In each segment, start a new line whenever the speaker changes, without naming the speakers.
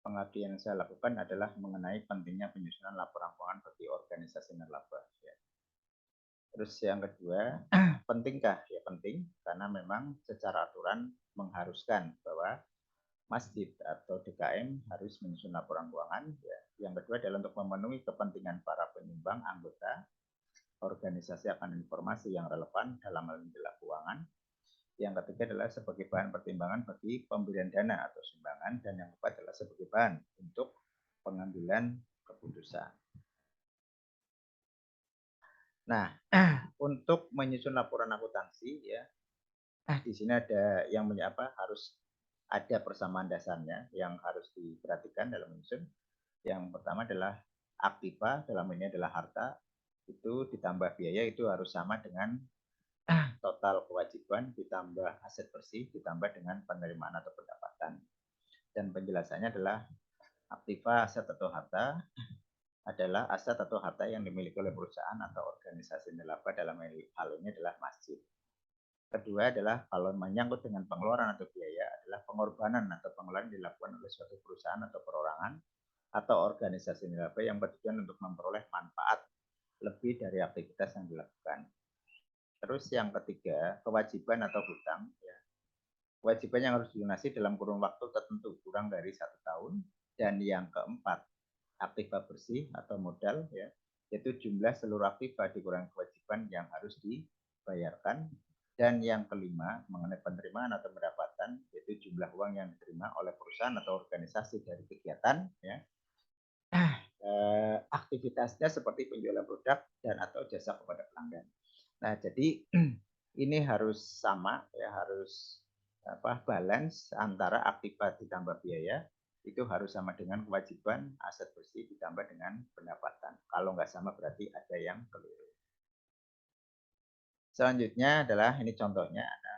pengabdian yang saya lakukan adalah mengenai pentingnya penyusunan laporan keuangan bagi organisasi nirlaba. Ya. Terus yang kedua, pentingkah? Ya penting, karena memang secara aturan mengharuskan bahwa masjid atau DKM harus menyusun laporan keuangan. Ya. Yang kedua adalah untuk memenuhi kepentingan para penyumbang anggota organisasi akan informasi yang relevan dalam hal jendela keuangan. Yang ketiga adalah sebagai bahan pertimbangan bagi pemberian dana atau sumbangan, dan yang keempat adalah sebagai bahan untuk pengambilan keputusan. Nah, untuk menyusun laporan akuntansi ya, di sini ada yang harus ada persamaan dasarnya yang harus diperhatikan dalam menyusun. Yang pertama adalah aktiva, dalam ini adalah harta, itu ditambah biaya itu harus sama dengan total kewajiban ditambah aset bersih ditambah dengan penerimaan atau pendapatan. Dan penjelasannya adalah aktiva aset atau harta adalah aset atau harta yang dimiliki oleh perusahaan atau organisasi nirlaba, dalam hal ini adalah masjid. Kedua adalah kalau menyangkut dengan pengeluaran atau biaya adalah pengorbanan atau pengeluaran dilakukan oleh suatu perusahaan atau perorangan atau organisasi nirlaba yang bertujuan untuk memperoleh manfaat lebih dari aktivitas yang dilakukan. Terus yang ketiga, kewajiban atau hutang. Ya. Kewajiban yang harus dilunasi dalam kurun waktu tertentu kurang dari 1 tahun. Dan yang keempat, aktiva bersih atau modal, ya, yaitu jumlah seluruh aktiva dikurangi kewajiban yang harus dibayarkan. Dan yang kelima, mengenai penerimaan atau pendapatan, yaitu jumlah uang yang diterima oleh perusahaan atau organisasi dari kegiatan, ya, aktivitasnya seperti penjualan produk dan atau jasa kepada pelanggan. Nah, jadi ini harus sama, ya, harus balance antara aktiva ditambah biaya itu harus sama dengan kewajiban aset bersih ditambah dengan pendapatan. Kalau nggak sama berarti ada yang keliru. Selanjutnya adalah ini contohnya, ada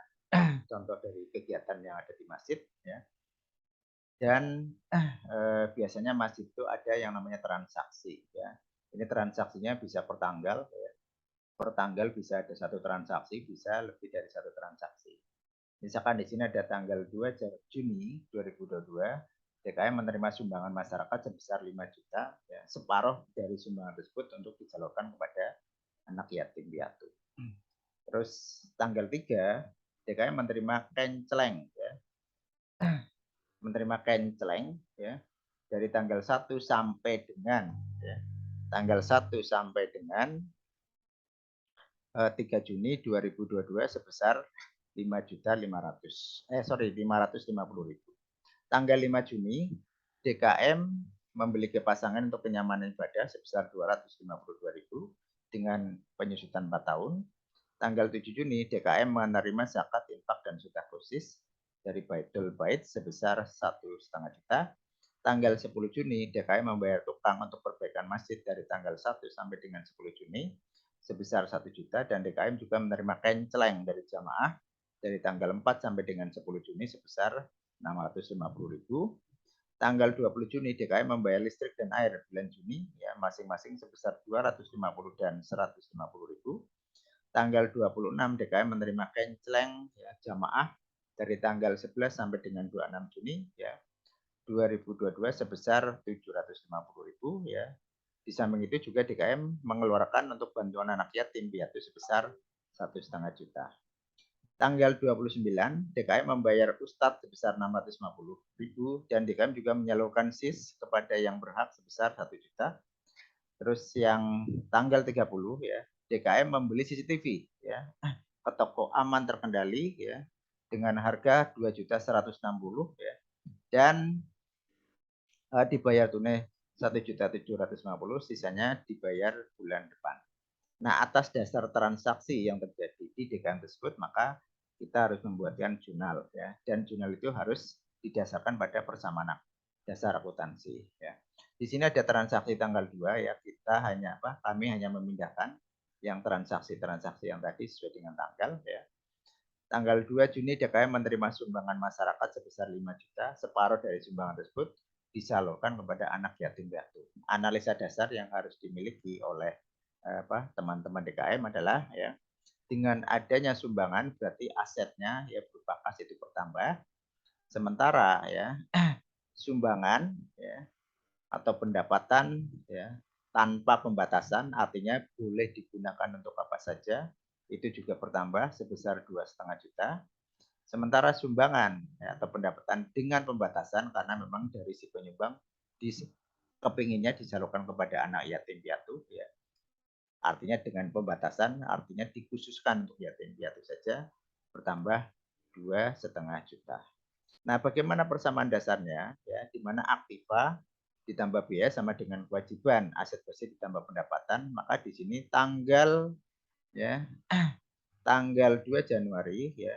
contoh dari kegiatan yang ada di masjid, ya. Dan biasanya masjid itu ada yang namanya transaksi, ya. Ini transaksinya bisa per tanggal, ya. Per tanggal bisa ada satu transaksi, bisa lebih dari satu transaksi. Misalkan di sini ada tanggal 2 Juni 2022, DKM menerima sumbangan masyarakat sebesar 5 juta, ya, separuh dari sumbangan tersebut untuk disalurkan kepada anak yatim piatu. Terus tanggal 3, DKM menerima kenceleng, ya, menerima kenceleng, ya, dari tanggal 1 sampai dengan, ya, tanggal 1 sampai dengan 3 Juni 2022 sebesar 550.000. Tanggal 5 Juni DKM membeli pasangan untuk kenyamanan ibadah sebesar 252.000 dengan penyusutan 4 tahun. Tanggal 7 Juni DKM menerima zakat, infak dan sedekah khusus dari Baitul Bait sebesar 1,5 juta. Tanggal 10 Juni DKM membayar tukang untuk perbaikan masjid dari tanggal 1 sampai dengan 10 Juni sebesar 1 juta, dan DKM juga menerima kenceleng dari jamaah dari tanggal 4 sampai dengan 10 Juni sebesar 650.000. Tanggal 20 Juni DKM membayar listrik dan air bulan Juni, ya, masing-masing sebesar 250 dan 150.000. Tanggal 26 DKM menerima kenceleng, ya, jamaah dari tanggal 11 sampai dengan 26 Juni, ya, 2022 sebesar 750.000, ya. Di samping itu juga DKM mengeluarkan untuk bantuan anak yatim piatu sebesar 1,5 juta. Tanggal 29 DKM membayar ustadz sebesar 650.000, dan DKM juga menyalurkan SIS kepada yang berhak sebesar 1 juta. Terus yang tanggal 30, ya, DKM membeli CCTV, ya, ke toko aman terkendali, ya, dengan harga 2.160.000, ya, dan dibayar tunai 1.750.000, sisanya dibayar bulan depan. Nah, atas dasar transaksi yang terjadi di DKM tersebut, maka kita harus membuatkan jurnal, ya, dan jurnal itu harus didasarkan pada persamaan dasar akuntansi, ya. Di sini ada transaksi tanggal 2, ya, kami hanya memindahkan yang transaksi-transaksi yang tadi sesuai dengan tanggal, ya. Tanggal 2 Juni DKM menerima sumbangan masyarakat sebesar 5 juta, separuh dari sumbangan tersebut disalurkan kepada anak yatim piatu. Analisa dasar yang harus dimiliki oleh teman-teman DKM adalah, ya, dengan adanya sumbangan berarti asetnya, ya, berupa kas itu bertambah, sementara, ya, sumbangan ya atau pendapatan ya tanpa pembatasan, artinya boleh digunakan untuk apa saja, itu juga bertambah sebesar 2,5 juta. Sementara sumbangan ya, atau pendapatan dengan pembatasan karena memang dari si penyumbang kepinginnya disalurkan kepada anak yatim piatu ya. Artinya dengan pembatasan, artinya dikhususkan untuk yatim piatu saja bertambah 2,5 juta. Nah, bagaimana persamaan dasarnya? Ya, di mana aktiva ditambah biaya sama dengan kewajiban, aset bersih ditambah pendapatan, maka di sini tanggal ya tanggal 2 Januari ya,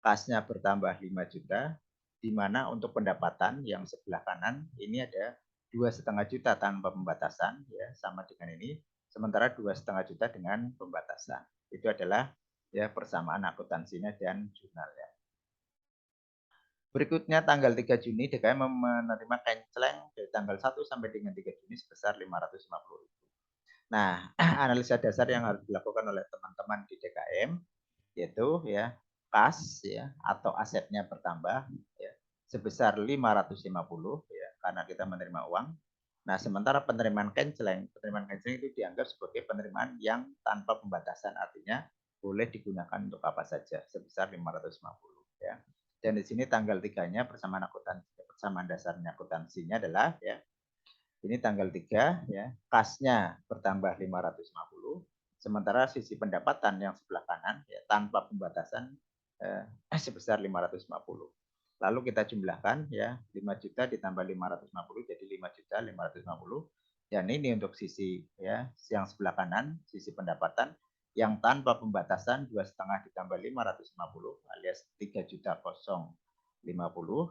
kasnya bertambah 5 juta, di mana untuk pendapatan yang sebelah kanan ini ada 2,5 juta tanpa pembatasan ya, sama dengan ini, sementara 2,5 juta dengan pembatasan. Itu adalah ya persamaan akuntansinya dan jurnalnya. Berikutnya tanggal 3 Juni DKM menerima kenceleng dari tanggal 1 sampai dengan 3 Juni sebesar 550.000. Nah, analisa dasar yang harus dilakukan oleh teman-teman di DKM yaitu ya kas ya atau asetnya bertambah ya sebesar 550 ya karena kita menerima uang. Nah, sementara penerimaan kenceleng itu dianggap sebagai penerimaan yang tanpa pembatasan, artinya boleh digunakan untuk apa saja sebesar 550 ya. Dan di sini tanggal 3-nya persamaan dasarnya akuntansinya adalah ya ini tanggal 3 ya, kasnya bertambah 550, sementara sisi pendapatan yang sebelah kanan ya tanpa pembatasan sebesar 550. Lalu kita jumlahkan ya 5 juta ditambah 550 jadi 5 juta 550. Dan ini untuk sisi ya yang sebelah kanan, sisi pendapatan yang tanpa pembatasan 2,5 ditambah 550 alias 3 juta 050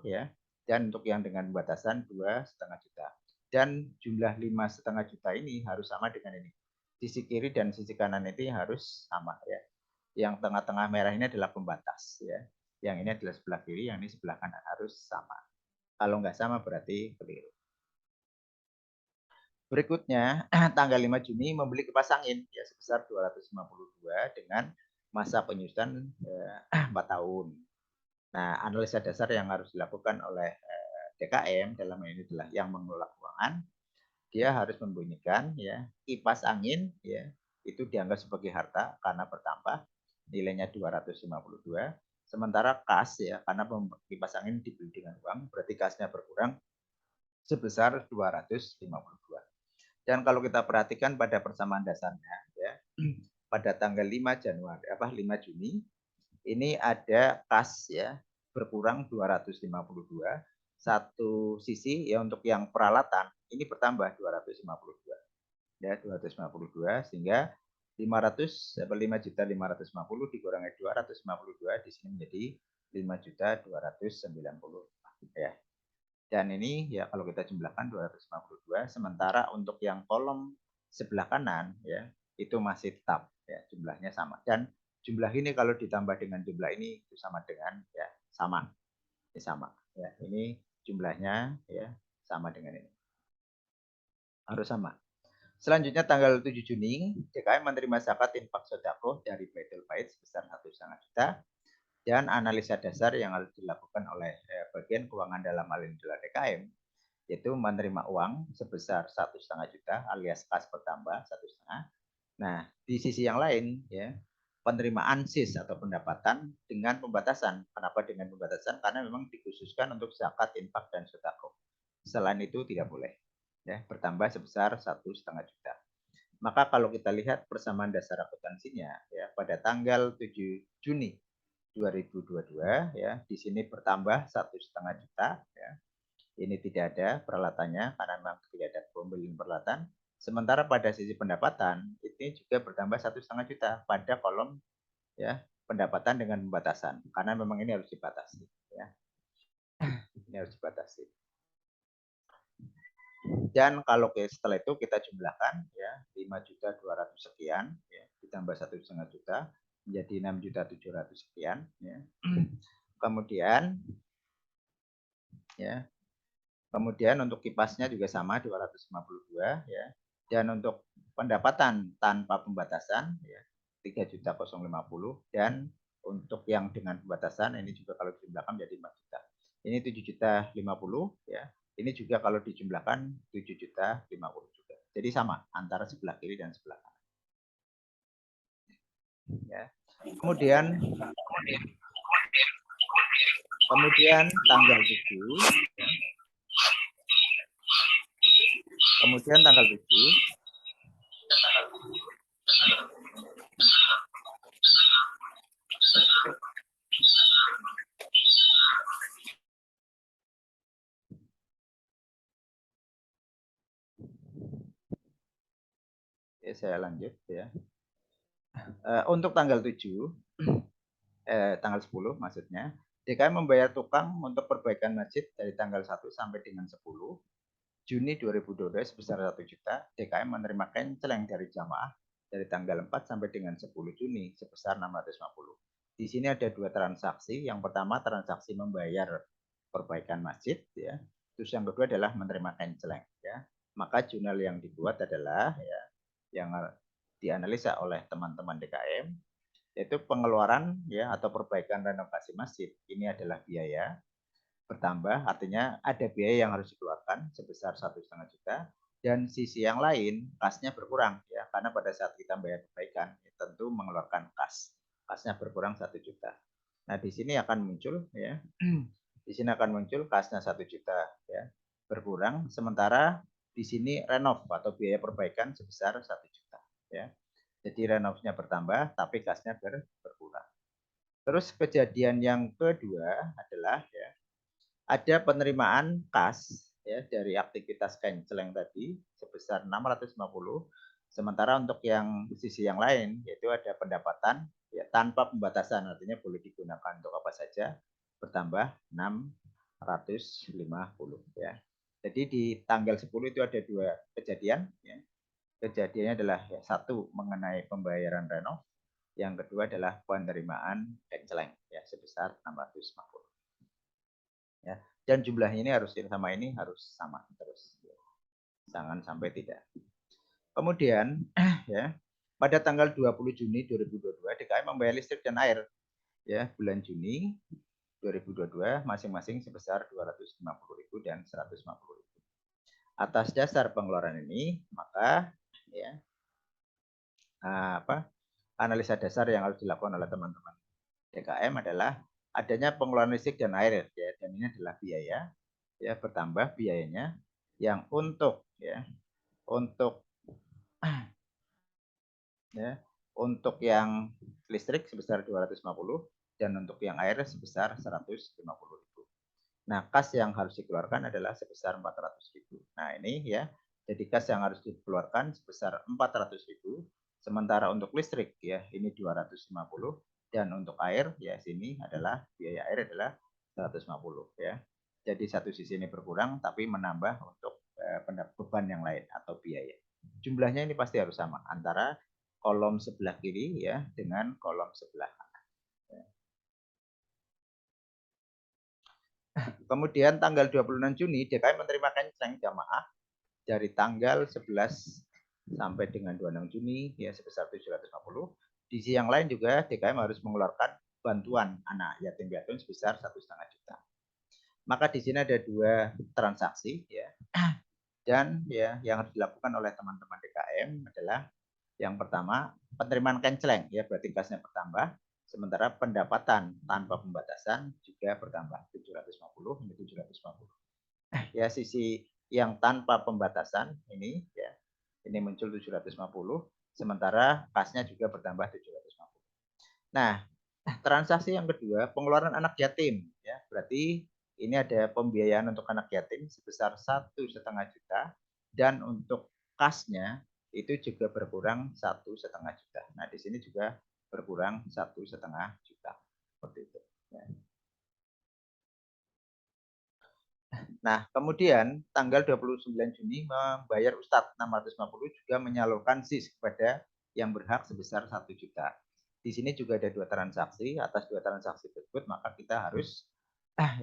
ya. Dan untuk yang dengan pembatasan 2,5 juta. Dan jumlah 5,5 juta ini harus sama dengan ini. Sisi kiri dan sisi kanan itu harus sama ya. Yang tengah-tengah merah ini adalah pembatas ya. Yang ini adalah sebelah kiri, yang ini sebelah kanan harus sama. Kalau nggak sama berarti keliru. Berikutnya tanggal 5 Juni membeli kipas angin ya sebesar 252 dengan masa penyusunan 4 tahun. Nah, analisa dasar yang harus dilakukan oleh DKM dalam ini adalah yang mengelola keuangan, dia harus membunyikan ya kipas angin ya itu dianggap sebagai harta karena bertambah nilainya 252, sementara kas ya karena kipas angin dibeli dengan uang berarti kasnya berkurang sebesar 252. Dan kalau kita perhatikan pada persamaan dasarnya ya pada tanggal 5 Januari 5 Juni ini ada kas ya berkurang 252. Satu sisi ya untuk yang peralatan ini bertambah 252 ya 252 sehingga 500 5 juta 550 dikurangi 252 di sini menjadi 5 juta 290 ya. Dan ini ya kalau kita jumlahkan 252 sementara untuk yang kolom sebelah kanan ya itu masih tetap ya jumlahnya sama dan jumlah ini kalau ditambah dengan jumlah ini itu sama dengan ya sama. Ini sama ya. Ini jumlahnya ya sama dengan ini. Harus sama. Selanjutnya tanggal 7 Juni DKM menerima zakat infak sedekah dari Baitul Bait sebesar 1,5 juta dan analisa dasar yang harus dilakukan oleh bagian keuangan dalam hal ini adalah DKM yaitu menerima uang sebesar 1,5 juta alias kas bertambah 1,5. Nah, di sisi yang lain ya penerimaan SIS atau pendapatan dengan pembatasan. Kenapa dengan pembatasan? Karena memang dikhususkan untuk zakat, infak, dan sedekah. Selain itu tidak boleh. Ya, bertambah sebesar 1,5 juta. Maka kalau kita lihat persamaan dasar akuntansinya ya pada tanggal 7 Juni 2022 ya di sini bertambah 1,5 juta ya. Ini tidak ada peralatannya karena memang tidak ada pembelian peralatan. Sementara pada sisi pendapatan ini juga bertambah 1,5 juta pada kolom ya pendapatan dengan pembatasan karena memang ini harus dibatasi ya. Ini harus dibatasi. Dan kalau setelah itu kita jumlahkan ya 5.200 sekian ya ditambah 1,5 juta menjadi 6.700 sekian ya. Kemudian ya. Kemudian untuk kipasnya juga sama 252 ya. Dan untuk pendapatan tanpa pembatasan ya 3.050 dan untuk yang dengan pembatasan ini juga kalau dijumlahkan menjadi 4 juta. Ini 7.050.000 ya. Ini juga kalau dijumlahkan 7.050.000 juga. Jadi sama antara sebelah kiri dan sebelah kanan. Ya. Kemudian tanggal 7. Kemudian tanggal 7. Oke, saya lanjut ya. Untuk tanggal 7, tanggal 10 maksudnya, DKM membayar tukang untuk perbaikan masjid dari tanggal 1 sampai dengan 10 Juni 2022 sebesar 1 juta. DKM menerima kenceleng dari jamaah dari tanggal 4 sampai dengan 10 Juni sebesar 650. Di sini ada dua transaksi. Yang pertama transaksi membayar perbaikan masjid ya. Terus yang kedua adalah menerima kenceleng ya. Maka jurnal yang dibuat adalah ya yang dianalisa oleh teman-teman DKM yaitu pengeluaran ya atau perbaikan renovasi masjid. Ini adalah biaya bertambah, artinya ada biaya yang harus dikeluarkan sebesar 1,5 juta dan sisi yang lain kasnya berkurang ya karena pada saat kita bayar perbaikan ya, tentu mengeluarkan kasnya berkurang 1 juta. Nah di sini akan muncul ya di sini akan muncul kasnya 1 juta ya berkurang sementara di sini renov atau biaya perbaikan sebesar 1 juta ya. Jadi renovnya bertambah tapi kasnya berkurang. Terus kejadian yang kedua adalah ya ada penerimaan kas ya dari aktivitas canceling tadi sebesar 650. Sementara untuk yang sisi yang lain yaitu ada pendapatan ya tanpa pembatasan artinya boleh digunakan untuk apa saja bertambah 650 ya. Jadi di tanggal 10 itu ada dua kejadian ya. Kejadiannya adalah ya, satu mengenai pembayaran renov, yang kedua adalah penerimaan canceling ya sebesar 650. Ya. Dan jumlahnya ini harus sama terus. Ya. Jangan sampai tidak. Kemudian ya, pada tanggal 20 Juni 2022 DKM membayar listrik dan air ya bulan Juni 2022 masing-masing sebesar 250.000 dan 150.000. Atas dasar pengeluaran ini, maka ya analisa dasar yang harus dilakukan oleh teman-teman DKM adalah adanya pengeluaran listrik dan air ya, dan ini adalah biaya ya bertambah biayanya yang untuk yang listrik sebesar 250 dan untuk yang air sebesar 150.000. Nah, kas yang harus dikeluarkan adalah sebesar 400.000. Nah, ini ya. Jadi kas yang harus dikeluarkan sebesar 400.000. Sementara untuk listrik ya, ini 250 dan untuk air ya sini adalah biaya air adalah 150 ya. Jadi satu sisi ini berkurang tapi menambah untuk beban yang lain atau biaya. Jumlahnya ini pasti harus sama antara kolom sebelah kiri ya dengan kolom sebelah kanan. Kemudian tanggal 26 Juni DKM menerima kenceleng jamaah dari tanggal 11 sampai dengan 26 Juni ya sebesar 750. Di sisi yang lain juga DKM harus mengeluarkan bantuan anak yatim piatu sebesar 1,5 juta. Maka di sini ada dua transaksi ya. Dan ya yang harus dilakukan oleh teman-teman DKM adalah yang pertama penerimaan kenceleng ya berarti kasnya bertambah. Sementara pendapatan tanpa pembatasan juga bertambah 750 menjadi 750. Ya sisi yang tanpa pembatasan ini ya ini muncul 750 sementara kasnya juga bertambah 750. Nah, transaksi yang kedua pengeluaran anak yatim ya berarti ini ada pembiayaan untuk anak yatim sebesar 1,5 juta dan untuk kasnya itu juga berkurang 1,5 juta. Nah, di sini juga berkurang 1,5 juta. Seperti itu. Ya. Nah, kemudian tanggal 29 Juni membayar Ustadz 650 juga menyalurkan SIS kepada yang berhak sebesar 1 juta. Di sini juga ada dua transaksi. Atas dua transaksi tersebut maka kita harus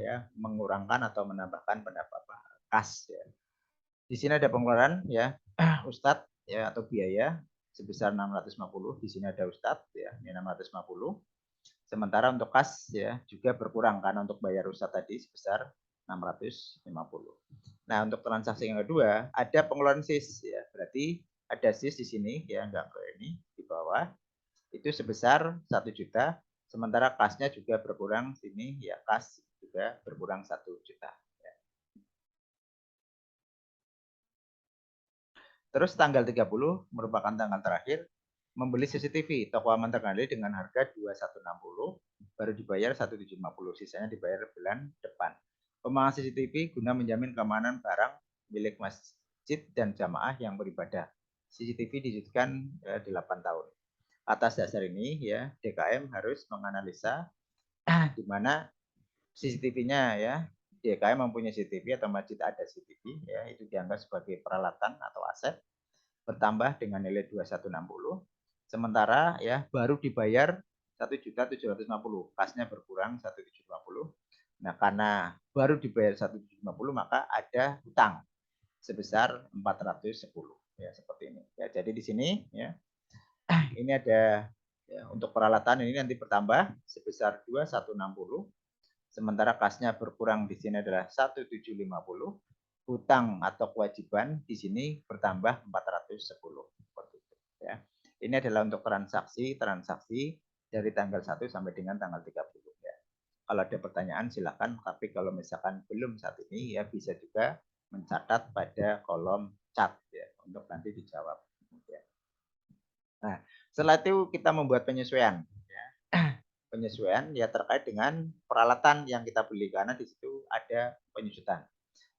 ya mengurangkan atau menambahkan pendapatan kas ya. Di sini ada pengeluaran ya Ustadz ya atau biaya sebesar 650. Di sini ada Ustadz ya, ini 650. Sementara untuk kas ya juga berkurang karena untuk bayar rusa tadi sebesar 650. Nah, untuk transaksi yang kedua ada pengeluaran SIS ya. Berarti ada SIS di sini ya, enggak ke ini di bawah. Itu sebesar 1 juta, sementara kasnya juga berkurang sini ya, kas juga berkurang 1 juta. Ya. Terus tanggal 30 merupakan tanggal terakhir membeli CCTV toko aman terkendali dengan harga 2160, baru dibayar 1750, sisanya dibayar bulan depan. Pemasangan CCTV guna menjamin keamanan barang milik masjid dan jamaah yang beribadah. CCTV diwujudkan 8 tahun. Atas dasar ini ya DKM harus menganalisa di mana CCTV-nya ya, DKM mempunyai CCTV atau masjid ada CCTV ya, itu dianggap sebagai peralatan atau aset bertambah dengan nilai 2160. Sementara ya baru dibayar 1.750.000, kasnya berkurang 1.750. Nah, karena baru dibayar 1.750 maka ada hutang sebesar 410 ya, seperti ini. Ya, jadi di sini ya ini ada ya, untuk peralatan ini nanti bertambah sebesar 2160. Sementara kasnya berkurang di sini adalah 1750. Hutang atau kewajiban di sini bertambah 410. Seperti itu, ya. Ini adalah untuk transaksi dari tanggal 1 sampai dengan tanggal 30. Ya. Kalau ada pertanyaan silakan, tapi kalau misalkan belum saat ini ya bisa juga mencatat pada kolom chat ya untuk nanti dijawab. Ya. Nah, setelah itu kita membuat penyesuaian. Ya. Penyesuaian ya terkait dengan peralatan yang kita beli karena di situ ada penyusutan.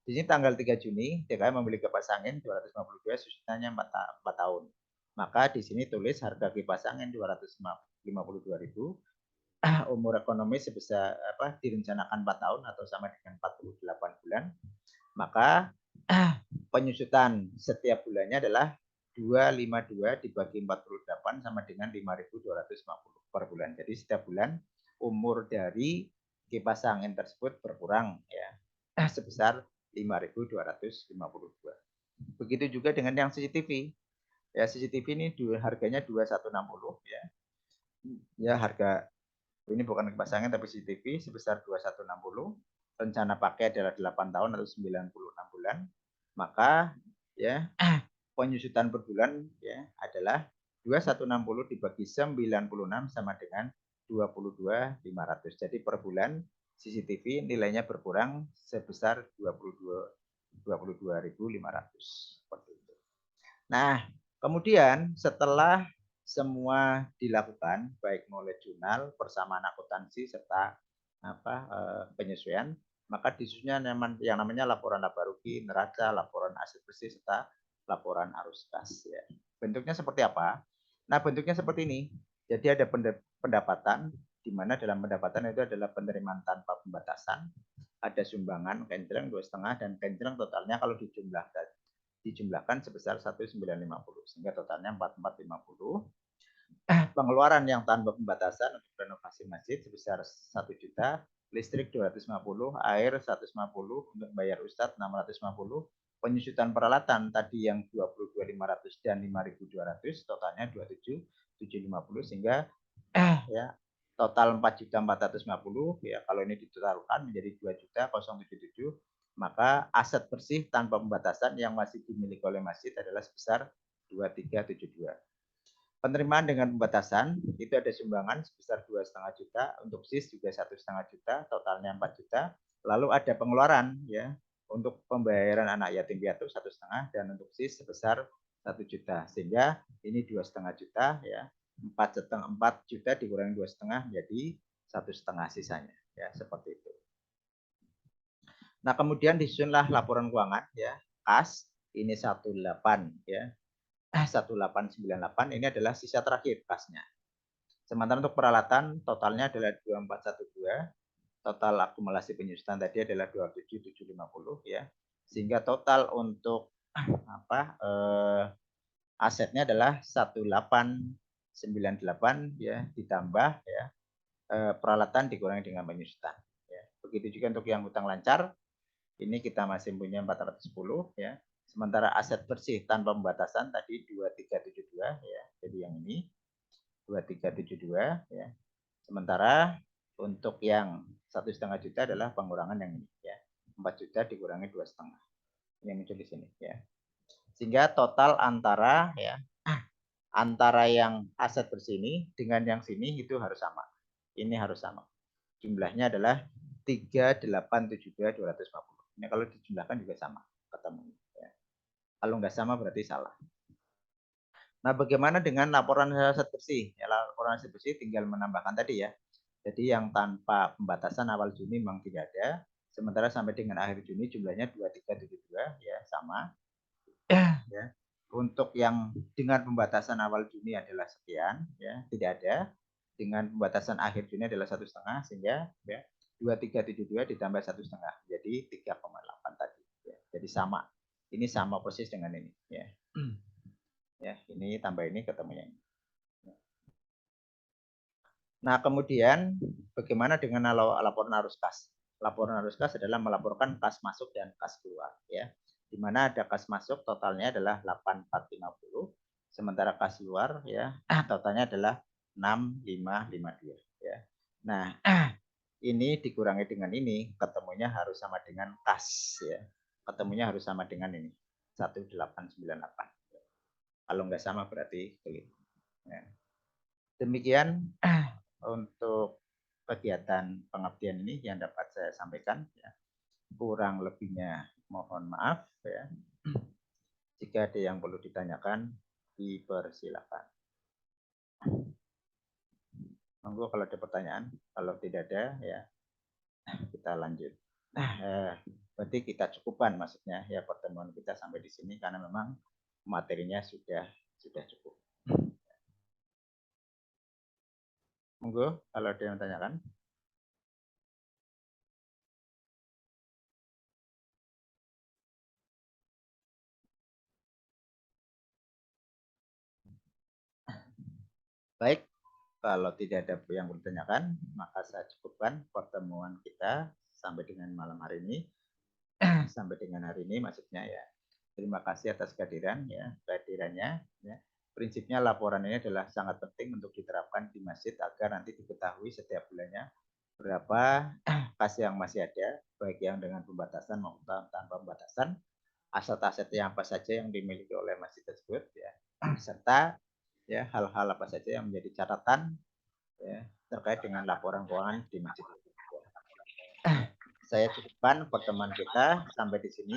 Di sini tanggal 3 Juni DKM membeli kipas angin 252 susunannya 4 tahun. Maka di sini tulis harga kipas angin 252.000, umur ekonomi sebesar direncanakan 4 tahun atau sama dengan 48 bulan. Maka penyusutan setiap bulannya adalah 252 dibagi 48 sama dengan 5.250 per bulan. Jadi setiap bulan umur dari kipas angin tersebut berkurang ya sebesar 5.252. Begitu juga dengan yang CCTV. Ya CCTV ini harganya 2160 ya. Ya harga ini bukan kipas angin tapi CCTV sebesar 2160. Rencana pakai adalah 8 tahun atau 96 bulan. Maka ya penyusutan per bulan ya adalah 2160 dibagi 96 sama dengan 22.500. Jadi per bulan CCTV nilainya berkurang sebesar 22.500 seperti itu. Nah, kemudian setelah semua dilakukan baik mulai jurnal, persamaan akuntansi serta penyesuaian, maka disusunnya yang namanya laporan laba rugi, neraca, laporan aset bersih serta laporan arus kas ya. Bentuknya seperti apa? Nah, bentuknya seperti ini. Jadi ada pendapatan di mana dalam pendapatan itu adalah penerimaan tanpa pembatasan, ada sumbangan kencereng 2,5 dan kencereng totalnya kalau dijumlahkan sebesar 1.950 sehingga totalnya 4.450. Pengeluaran yang tanpa pembatasan untuk renovasi masjid sebesar 1 juta, listrik 250, air 150, untuk bayar ustadz 650, penyusutan peralatan tadi yang 22.500 dan 5.200, totalnya 27.750 sehingga ya total 4.450 ya, kalau ini ditotalkan menjadi 2.077, maka aset bersih tanpa pembatasan yang masih dimiliki oleh masjid adalah sebesar 2372. Penerimaan dengan pembatasan itu ada sumbangan sebesar 2,5 juta, untuk SIS juga 1,5 juta, totalnya 4 juta. Lalu ada pengeluaran ya untuk pembayaran anak yatim piatu 1,5 dan untuk SIS sebesar 1 juta. Sehingga ini 2,5 juta ya. 4 juta dikurangi 2,5 menjadi 1,5 sisanya ya, seperti itu. Nah, kemudian disusunlah laporan keuangan ya. Kas ini 18 ya. 1898 ini adalah sisa terakhir kasnya. Sementara untuk peralatan totalnya adalah 2412, total akumulasi penyusutan tadi adalah 27750 ya. Sehingga total untuk asetnya adalah 1898 ya, ditambah ya peralatan dikurangi dengan penyusutan ya. Begitu juga untuk yang hutang lancar, ini kita masih punya 410 ya. Sementara aset bersih tanpa pembatasan tadi 2372 ya. Jadi yang ini 2372 ya. Sementara untuk yang 1,5 juta adalah pengurangan yang ini ya. 4 juta dikurangi 2,5. Ini muncul di sini ya. Sehingga total antara ya antara yang aset bersih ini dengan yang sini itu harus sama. Ini harus sama. Jumlahnya adalah 3.872.250. Ini kalau dijumlahkan juga sama ketemu. Ya. Kalau nggak sama berarti salah. Nah, bagaimana dengan laporan aset bersih? Ya, laporan aset bersih tinggal menambahkan tadi ya. Jadi yang tanpa pembatasan awal Juni memang tidak ada. Sementara sampai dengan akhir Juni jumlahnya 2372 ya sama. Ya. Untuk yang dengan pembatasan awal Juni adalah sekian ya, tidak ada. Dengan pembatasan akhir Juni adalah 1,5 sehingga ya 2372 ditambah 1,5 jadi 3,8 tadi ya. Jadi sama. Ini sama persis dengan ini ya. Ya, ini tambah ini ketemunya ini. Nah, kemudian bagaimana dengan laporan arus kas? Laporan arus kas adalah melaporkan kas masuk dan kas keluar ya. Di mana ada kas masuk totalnya adalah 8.450, sementara kas keluar ya totalnya adalah 6.552 ya. Nah, ini dikurangi dengan ini ketemunya harus sama dengan kas ya. Ketemunya harus sama dengan ini 1898. Kalau nggak sama berarti keliru. Ya. Demikian untuk kegiatan pengabdian ini yang dapat saya sampaikan ya. Kurang lebihnya mohon maaf ya. Jika ada yang perlu ditanyakan dipersilakan. Monggo kalau ada pertanyaan, kalau tidak ada ya kita lanjut. Berarti kita cukupkan maksudnya ya pertemuan kita sampai di sini karena memang materinya sudah cukup. Monggo kalau ada yang tanyakan. Baik, kalau tidak ada yang bertanyakan, maka saya cukupkan pertemuan kita sampai dengan malam hari ini. Sampai dengan hari ini maksudnya ya. Terima kasih atas kehadirannya. Ya. Prinsipnya laporan ini adalah sangat penting untuk diterapkan di masjid agar nanti diketahui setiap bulannya berapa kas yang masih ada, baik yang dengan pembatasan maupun tanpa pembatasan, aset-aset yang apa saja yang dimiliki oleh masjid tersebut, ya, serta ya hal-hal apa saja yang menjadi catatan ya, terkait dengan laporan keuangan di masjid. Saya cukupkan pertemuan kita sampai di sini.